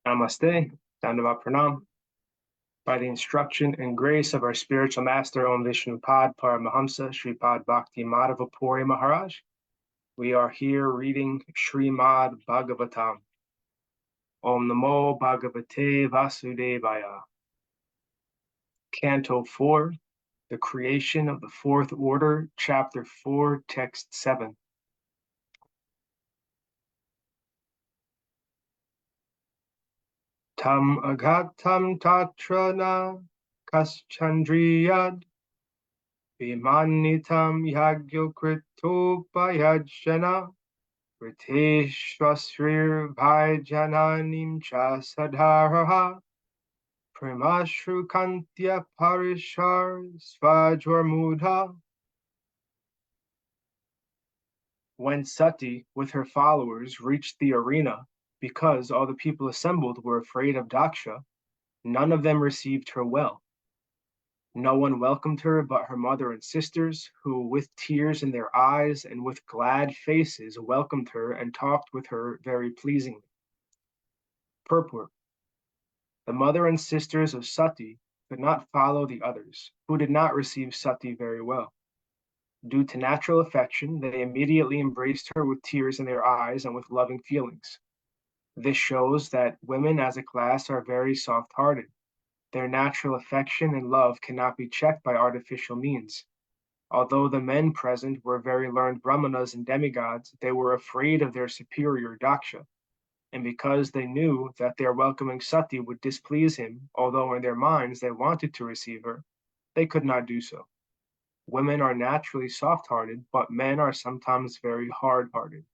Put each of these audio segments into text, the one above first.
Namaste, Dandavat Pranam. By the instruction and grace of our spiritual master, Om Vishnupad Paramahamsa Sripad Bhakti Madhava Puri Maharaj, we are here reading Srimad Bhagavatam. Om Namo Bhagavate Vasudevaya. Canto 4, The Creation of the Fourth Order, Chapter 4, Text 7. Tam agatam tatrana kaschandriyad vimanitam yagyokritopayajana riteshvasrir vajananim cha sadharaha primashru parishar svajwarmudha. When Satī with her followers reached the arena, because all the people assembled were afraid of Daksha, none of them received her well. No one welcomed her but her mother and sisters, who with tears in their eyes and with glad faces welcomed her and talked with her very pleasingly. Purport. The mother and sisters of Satī could not follow the others, who did not receive Satī very well. Due to natural affection, they immediately embraced her with tears in their eyes and with loving feelings. This shows that women as a class are very soft-hearted. Their natural affection and love cannot be checked by artificial means. Although the men present were very learned brahmanas and demigods, they were afraid of their superior Daksha. And because they knew that their welcoming Satī would displease him, although in their minds they wanted to receive her, they could not do so. Women are naturally soft-hearted, but men are sometimes very hard-hearted.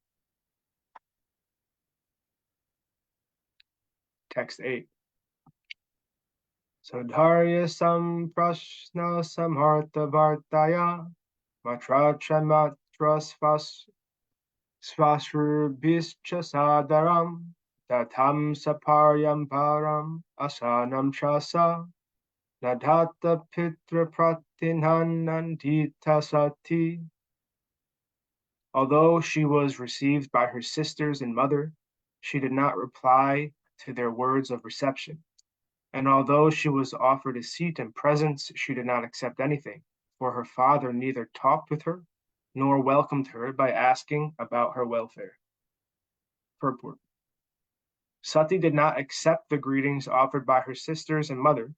Text 8. Sadharya samprashna samharta vartaya matracha matra svasrubhischa sadaram tatam saparyam param asanam chasa nadhata pitra pratinhanandita Satī. Although she was received by her sisters and mother, she did not reply to their words of reception. And although she was offered a seat and presents, she did not accept anything, for her father neither talked with her nor welcomed her by asking about her welfare. Purport. Satī did not accept the greetings offered by her sisters and mother,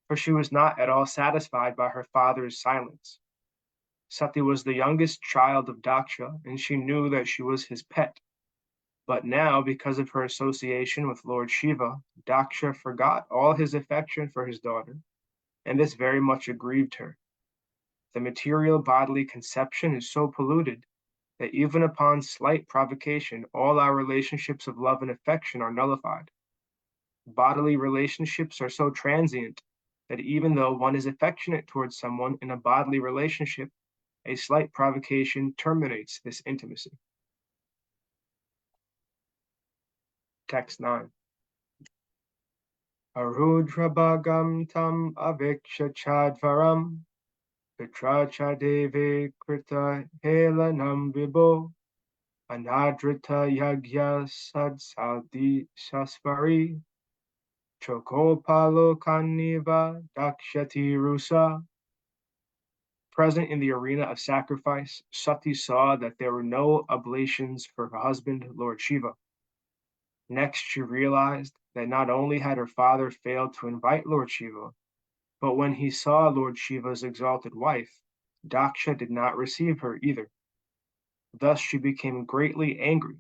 for she was not at all satisfied by her father's silence. Satī was the youngest child of Daksha, and she knew that she was his pet. But now, because of her association with Lord Shiva, Daksha forgot all his affection for his daughter, and this very much aggrieved her. The material bodily conception is so polluted that even upon slight provocation, all our relationships of love and affection are nullified. Bodily relationships are so transient that even though one is affectionate towards someone in a bodily relationship, a slight provocation terminates this intimacy. Text 9. Arudra bhagam tam aviksha chadvaram pitracha devi krita helanam vibho anadrita yagya sadsadi shasvari chokopalo kaniva dakshati rusa. Present in the arena of sacrifice, Satī saw that there were no oblations for her husband, Lord Shiva. Next, she realized that not only had her father failed to invite Lord Shiva, but when he saw Lord Shiva's exalted wife, Daksha did not receive her either. Thus she became greatly angry,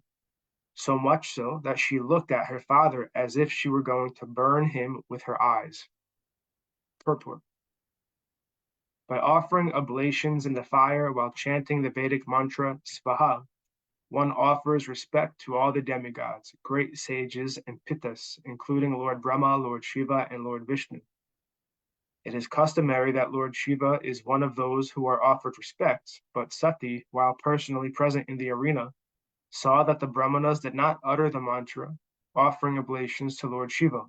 so much so that she looked at her father as if she were going to burn him with her eyes. Purport. By offering oblations in the fire while chanting the Vedic mantra Svaha, one offers respect to all the demigods, great sages, and pittas, including Lord Brahma, Lord Shiva, and Lord Vishnu. It is customary that Lord Shiva is one of those who are offered respect, but Satī, while personally present in the arena, saw that the Brahmanas did not utter the mantra, offering oblations to Lord Shiva.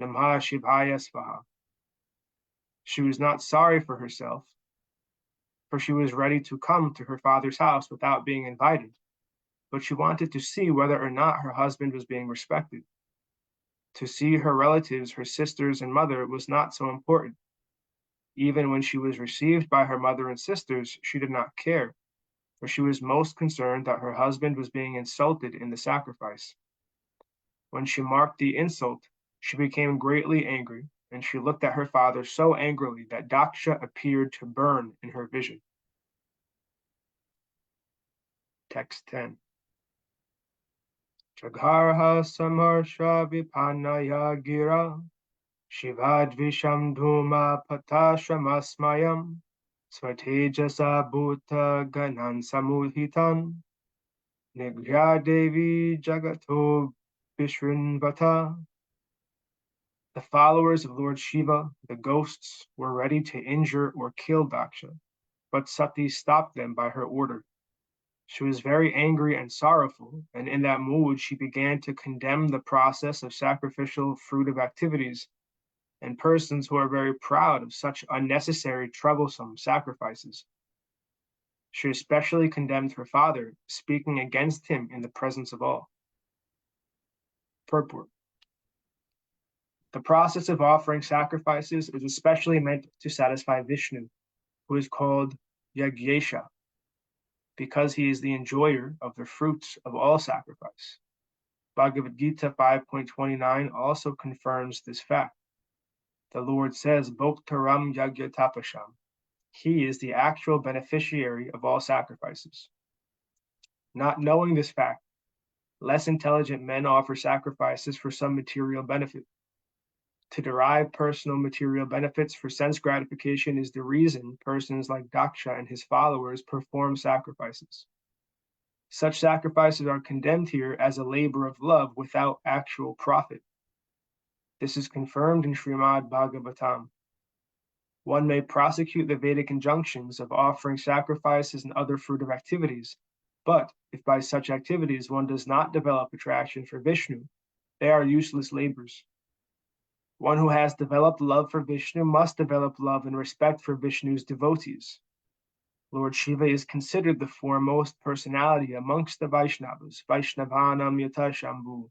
Namah Shivaya Svaha. She was not sorry for herself, for she was ready to come to her father's house without being invited, but she wanted to see whether or not her husband was being respected. To see her relatives, her sisters and mother, was not so important. Even when she was received by her mother and sisters, she did not care, for she was most concerned that her husband was being insulted in the sacrifice. When she marked the insult, she became greatly angry, and she looked at her father so angrily that Daksha appeared to burn in her vision. Text 10. Jagharha samarsha vipanaya gira Shivadvisham dhuma patashamasmayam Svatejasa bhuta ganan samudhitan Nighya devi jagato vishrinvata. The followers of Lord Shiva, the ghosts, were ready to injure or kill Daksha, but Satī stopped them by her order. She was very angry and sorrowful, and in that mood she began to condemn the process of sacrificial fruitive activities and persons who are very proud of such unnecessary, troublesome sacrifices. She especially condemned her father, speaking against him in the presence of all. Purport. The process of offering sacrifices is especially meant to satisfy Vishnu, who is called Yagyesha, because he is the enjoyer of the fruits of all sacrifice. Bhagavad Gita 5.29 also confirms this fact. The Lord says, Bhoktaram Yagya Tapasham. He is the actual beneficiary of all sacrifices. Not knowing this fact, less intelligent men offer sacrifices for some material benefit. To derive personal material benefits for sense gratification is the reason persons like Daksha and his followers perform sacrifices. Such sacrifices are condemned here as a labor of love without actual profit. This is confirmed in Srimad Bhagavatam. One may prosecute the Vedic injunctions of offering sacrifices and other fruitive activities, but if by such activities one does not develop attraction for Vishnu, they are useless labors. One who has developed love for Vishnu must develop love and respect for Vishnu's devotees. Lord Shiva is considered the foremost personality amongst the Vaishnavas, Vaishnavanam Yata Shambhu.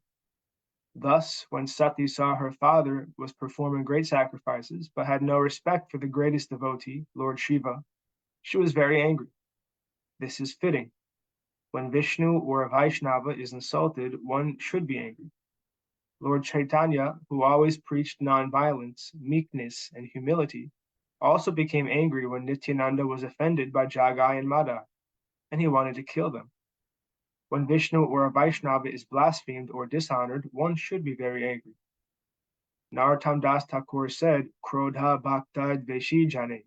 Thus, when Satī saw her father was performing great sacrifices, but had no respect for the greatest devotee, Lord Shiva, she was very angry. This is fitting. When Vishnu or a Vaishnava is insulted, one should be angry. Lord Chaitanya, who always preached non-violence, meekness, and humility, also became angry when Nityananda was offended by Jagai and Madhava, and he wanted to kill them. When Vishnu or a Vaishnava is blasphemed or dishonored, one should be very angry. Narottam Das Thakur said, Krodha Bhakta Dveshi Jane.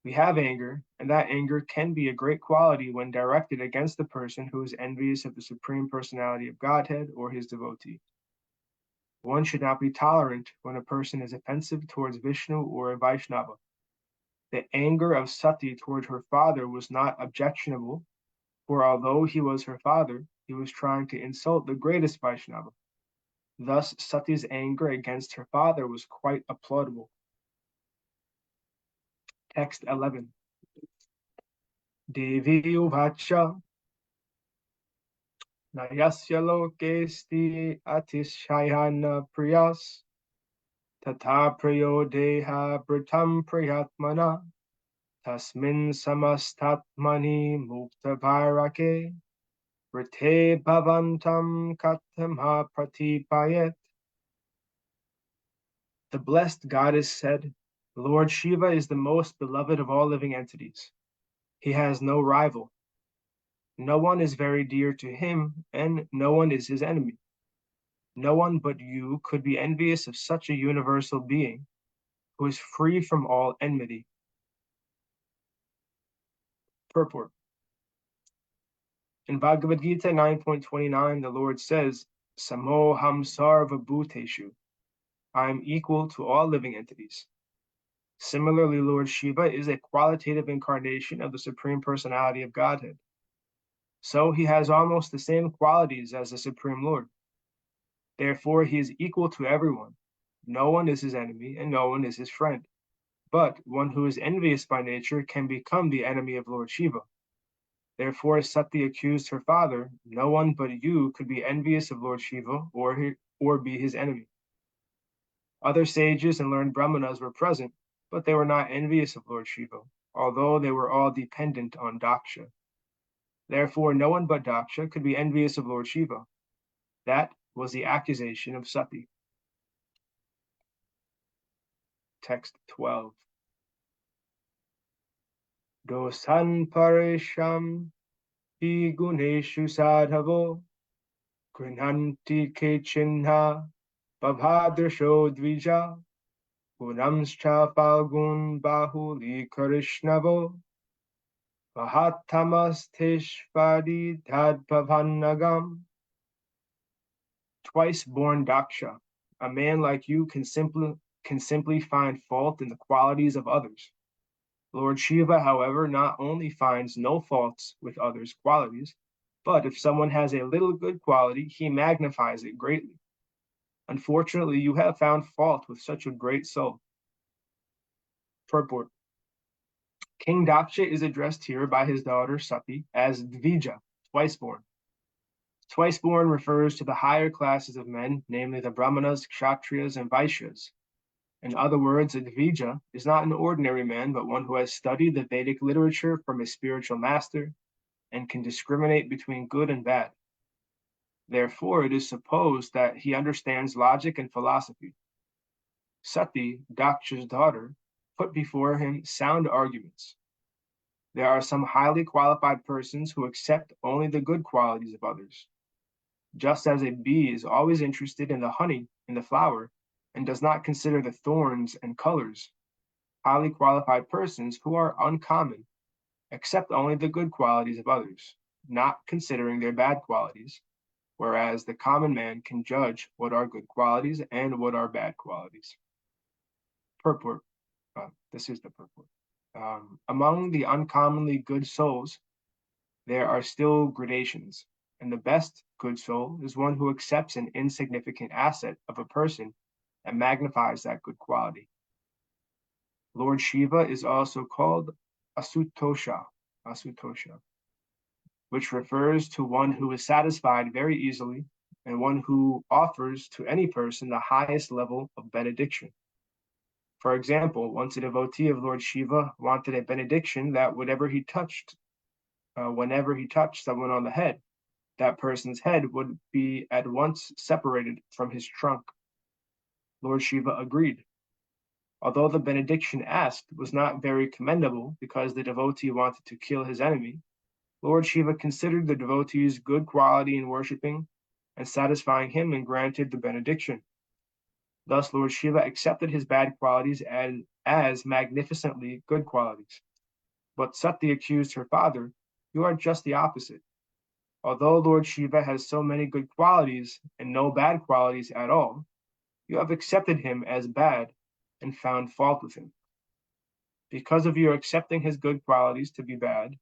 We have anger, and that anger can be a great quality when directed against the person who is envious of the Supreme Personality of Godhead or his devotee. One should not be tolerant when a person is offensive towards Vishnu or a Vaishnava. The anger of Satī toward her father was not objectionable, for although he was her father, he was trying to insult the greatest Vaishnava. Thus, Satī's anger against her father was quite applaudable. Text 11. Devi uvacha nayasya lokesti atishayana priyas tata priyo deha britam priyatmana tasmin samastatmani mukta vairake rite bhavantam katama pratipayet. The blessed goddess said, Lord Shiva is the most beloved of all living entities. He has no rival. No one is very dear to him, and no one is his enemy. No one but you could be envious of such a universal being who is free from all enmity. Purport. In Bhagavad Gita 9.29, the Lord says, Samoham sarva bhuteshu. I am equal to all living entities. Similarly, Lord Shiva is a qualitative incarnation of the Supreme Personality of Godhead. So he has almost the same qualities as the Supreme Lord. Therefore, he is equal to everyone. No one is his enemy, and no one is his friend. But one who is envious by nature can become the enemy of Lord Shiva. Therefore, Satī accused her father, no one but you could be envious of Lord Shiva or be his enemy. Other sages and learned brahmanas were present, but they were not envious of Lord Shiva, although they were all dependent on Daksha. Therefore, no one but Daksha could be envious of Lord Shiva. That was the accusation of Satī. Text 12. Dosan parisham hi guneshu sadhavo grinhanti kechinha babhadrasho dvija gunamscha falgun bahuli karishnavo vahatamastishvadi tadpavannagam. Twice born Daksha, a man like you can simply find fault in the qualities of others. Lord Shiva, however, not only finds no faults with others' qualities, but if someone has a little good quality, he magnifies it greatly. Unfortunately, you have found fault with such a great soul. Purport. King Daksha is addressed here by his daughter Satī as Dvija, twice born. Twice born refers to the higher classes of men, namely the Brahmanas, Kshatriyas, and Vaishyas. In other words, a Dvija is not an ordinary man, but one who has studied the Vedic literature from a spiritual master and can discriminate between good and bad. Therefore, it is supposed that he understands logic and philosophy. Satī, Daksha's daughter, put before him sound arguments. There are some highly qualified persons who accept only the good qualities of others. Just as a bee is always interested in the honey in the flower and does not consider the thorns and colors, highly qualified persons who are uncommon accept only the good qualities of others, not considering their bad qualities, whereas the common man can judge what are good qualities and what are bad qualities. Purport. This is the purport. Among the uncommonly good souls, there are still gradations, and the best good soul is one who accepts an insignificant asset of a person and magnifies that good quality. Lord Shiva is also called Asutosha, which refers to one who is satisfied very easily and one who offers to any person the highest level of benediction. For example, once a devotee of Lord Shiva wanted a benediction that whenever he touched someone on the head, that person's head would be at once separated from his trunk. Lord Shiva agreed. Although the benediction asked was not very commendable because the devotee wanted to kill his enemy, Lord Shiva considered the devotee's good quality in worshipping and satisfying him and granted the benediction. Thus, Lord Shiva accepted his bad qualities as magnificently good qualities. But Satī accused her father, "You are just the opposite. Although Lord Shiva has so many good qualities and no bad qualities at all, you have accepted him as bad and found fault with him. Because of your accepting his good qualities to be bad,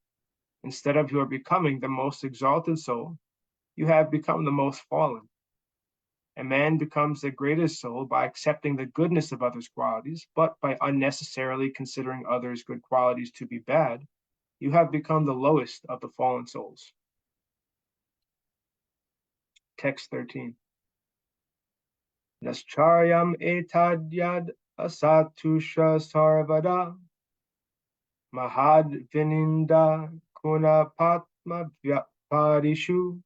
instead of your becoming the most exalted soul, you have become the most fallen. A man becomes the greatest soul by accepting the goodness of others' qualities, but by unnecessarily considering others' good qualities to be bad, you have become the lowest of the fallen souls." Text 13. Nascharyam etadyad asatusha sarvada mahad vininda kunapatma vyaparishu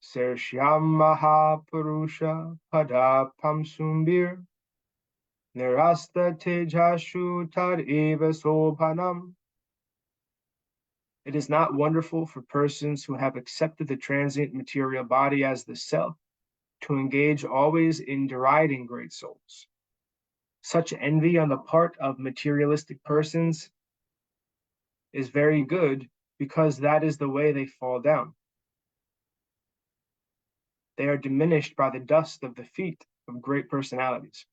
Sarshyam Mahapurusha Padapam Sumbir Nirasta Tejashu Tad Eva Sobhanam. It is not wonderful for persons who have accepted the transient material body as the self to engage always in deriding great souls. Such envy on the part of materialistic persons is very good because that is the way they fall down. They are diminished by the dust of the feet of great personalities.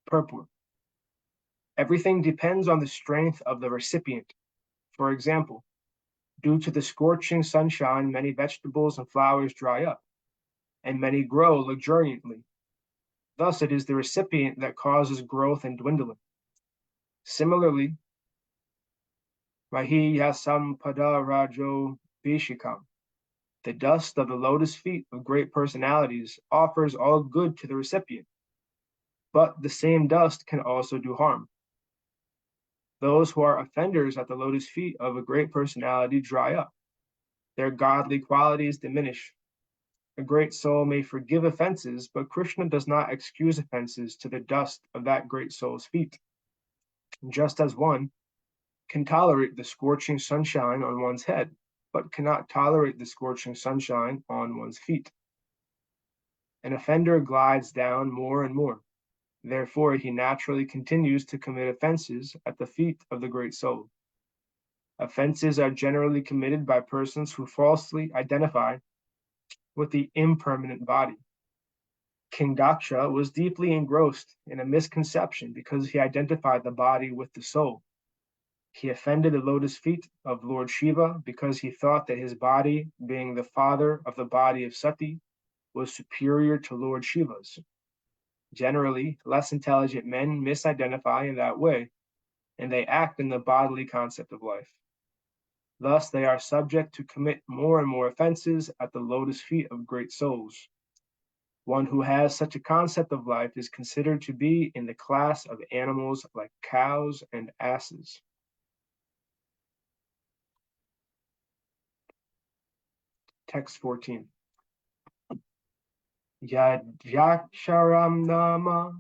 Purport. Everything depends on the strength of the recipient. For example, due to the scorching sunshine, many vegetables and flowers dry up, and many grow luxuriantly. Thus, it is the recipient that causes growth and dwindling. Similarly, Mahi Yasam Pada Rajo Vishikam, the dust of the lotus feet of great personalities offers all good to the recipient, but the same dust can also do harm. Those who are offenders at the lotus feet of a great personality dry up. Their godly qualities diminish. A great soul may forgive offenses, but Krishna does not excuse offenses to the dust of that great soul's feet. Just as one can tolerate the scorching sunshine on one's head, but cannot tolerate the scorching sunshine on one's feet. An offender glides down more and more. Therefore, he naturally continues to commit offenses at the feet of the great soul. Offenses are generally committed by persons who falsely identify with the impermanent body. King Daksha was deeply engrossed in a misconception because he identified the body with the soul. He offended the lotus feet of Lord Shiva because he thought that his body, being the father of the body of Satī, was superior to Lord Shiva's. Generally, less intelligent men misidentify in that way, and they act in the bodily concept of life. Thus, they are subject to commit more and more offenses at the lotus feet of great souls. One who has such a concept of life is considered to be in the class of animals like cows and asses. Text 14. Yad yaksharam nama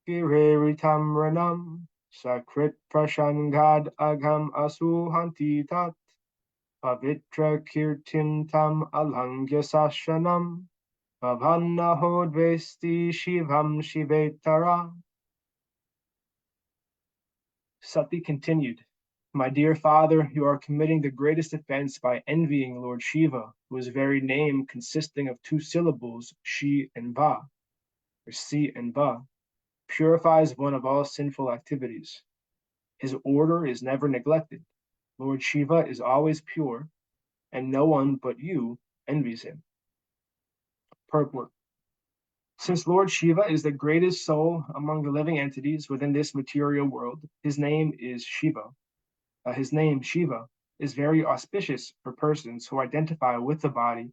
kireritam ranam sakrit prashangad agam asuhanti tat pavitra kirtim tam alangya sashanam Bhavanna hodvesti shivam shivetara. Satī continued, My dear father, you are committing the greatest offense by envying Lord Shiva, whose very name consisting of two syllables, Shi and Va, or Si and Va, purifies one of all sinful activities. His order is never neglected. Lord Shiva is always pure, and no one but you envies him. Purport. Since Lord Shiva is the greatest soul among the living entities within this material world, his name Shiva, is very auspicious for persons who identify with the body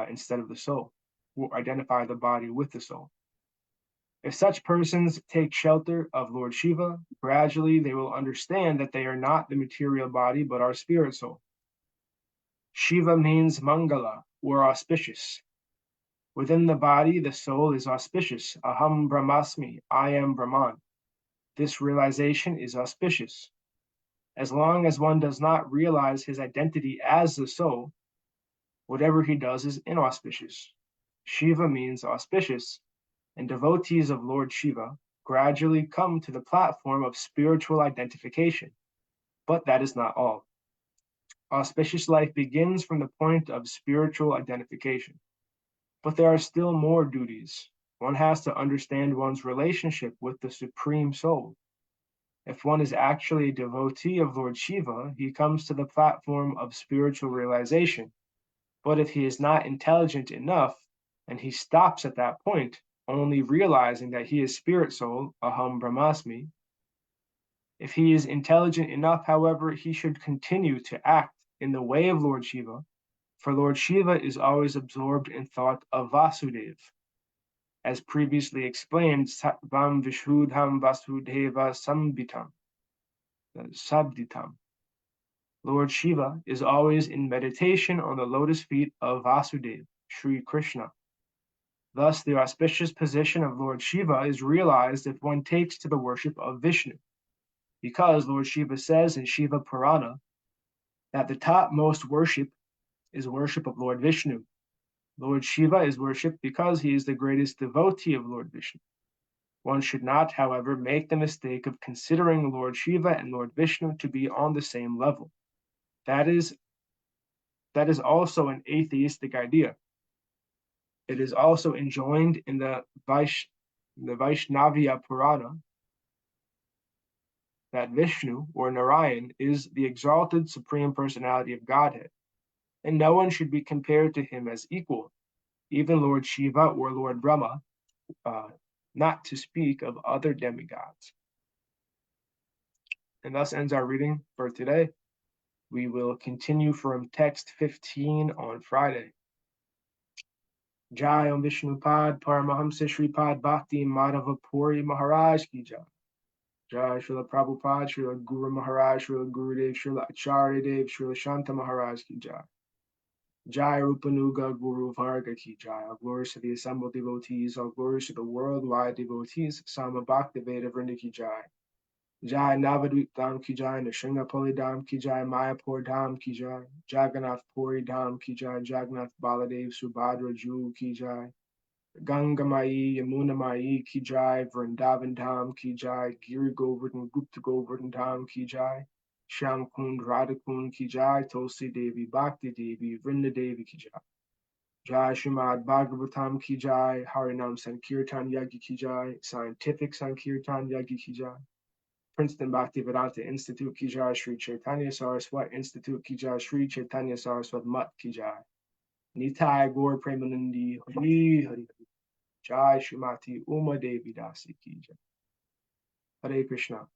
instead of the soul, who identify the body with the soul. If such persons take shelter of Lord Shiva, gradually they will understand that they are not the material body but our spirit soul. Shiva means Mangala, or auspicious. Within the body, the soul is auspicious. Aham Brahmasmi, I am Brahman. This realization is auspicious. As long as one does not realize his identity as the soul, whatever he does is inauspicious. Shiva means auspicious, and devotees of Lord Shiva gradually come to the platform of spiritual identification. But that is not all. Auspicious life begins from the point of spiritual identification. But there are still more duties. One has to understand one's relationship with the Supreme Soul. If one is actually a devotee of Lord Shiva, he comes to the platform of spiritual realization. But if he is not intelligent enough, and he stops at that point, only realizing that he is spirit soul, Aham Brahmasmi, if he is intelligent enough, however, he should continue to act in the way of Lord Shiva, for Lord Shiva is always absorbed in thought of Vasudeva. As previously explained, Sattvam Vishudham Vasudeva Sabditam. Lord Shiva is always in meditation on the lotus feet of Vasudeva, Sri Krishna. Thus, the auspicious position of Lord Shiva is realized if one takes to the worship of Vishnu, because Lord Shiva says in Shiva Purana that the topmost worship is worship of Lord Vishnu. Lord Shiva is worshipped because he is the greatest devotee of Lord Vishnu. One should not, however, make the mistake of considering Lord Shiva and Lord Vishnu to be on the same level. That is also an atheistic idea. It is also enjoined in the Vaishnava Purana that Vishnu, or Narayan, is the exalted supreme personality of Godhead, and no one should be compared to him as equal, even Lord Shiva or Lord Brahma, not to speak of other demigods. And thus ends our reading for today. We will continue from text 15 on Friday. Jai Om Vishnupad Paramahamsa Sripad Bhakti Madhava Puri Maharaj Ki Jai. Jai Srila Prabhupada, Srila Guru Maharaj, Srila Gurudev, Srila Acharya Dev, Srila Shanta Maharaj Ki Jai. Jai Rupanuga Guru Varga Ki Jai. All glories to the assembled devotees, all glories to the worldwide devotees. Sama Bhaktivedanta Vrinda Ki Jai. Jai Navadvip Dham Ki Jai, Nrsimhapuri Dham Ki Jai, Mayapur Dham Ki Jai, Jagannath Puri Dham Ki Jai, Jagannath Baladev Subhadra Ju Ki Jai, Ganga Mai, Yamuna Mai Ki Jai, Vrindavan Dham Ki Jai, Giri Govardhan, Gupta Govardhan Dham Ki Jai, Shyam Kund Radha Kund Ki Jai, Tulsi Devi, Bhakti Devi, Vrinda Devi Ki Jai. Jai Srimad Bhagavatam Ki Jai, Harinam Sankirtan Yagi Ki Jai, Scientific Sankirtan Yagi Ki Jai. Princeton Bhaktivedanta Institute Ki Jai, Sri Chaitanya Saraswat Institute Ki Jai, Sri Chaitanya Saraswat Mat Ki Jai. Nitai Gaur Premanandi Hari Hari. Jai Srimati Uma Devi Dasi Ki Jai. Hare Krishna.